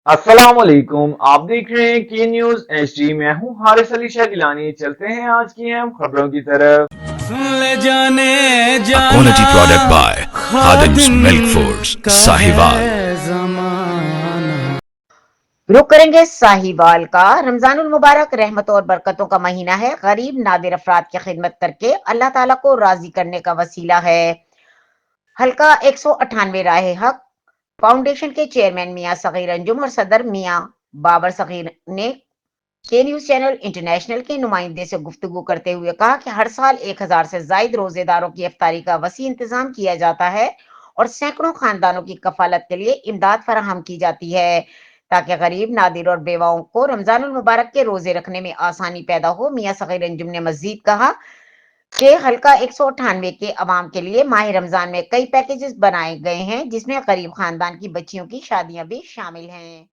अस्सलाम वालेकुम। आप देख रहे हैं के न्यूज एचडी। मैं हूं हारिस अली शाह गिलानी। चलते हैं आज की अहम खबरों की तरफ। ले जाने A जाना quality product by Khadim's Khadim Milk Foods, का Sahiwal. है जमाना। रुक करेंगे साहिवाल का। रमजानुल मुबारक रहमत और बरकतों का महीना है। गरीब नादिर अफराद की खिदमत करके अल्लाह ताला को राजी करने का वसीला है। हल्का 198 राह हक फाउंडेशन के चेयरमैन मियां सगीर अंजुम और सदर मियां बाबर सगीर ने के न्यूज चैनल इंटरनेशनल के नुमाइंदे से गुफ्तगू करते हुए कहा कि हर साल 1000 से जायद रोजेदारों की इफ्तारी का वसी इंतजाम किया जाता है और सैकड़ों खानदानों की कफालत के लिए इमदाद फराहम की जाती है ताकि गरीब नादिर और बेवाओं को रमजानुल मुबारक के रोजे रखने में आसानी पैदा हो। मियां सगीर अंजुम ने मजीद कहा कि हल्का 198 के अवाम के लिए माह रमजान में कई पैकेजेस बनाए गए हैं जिसमें गरीब खानदान की बच्चियों की शादियां भी शामिल हैं।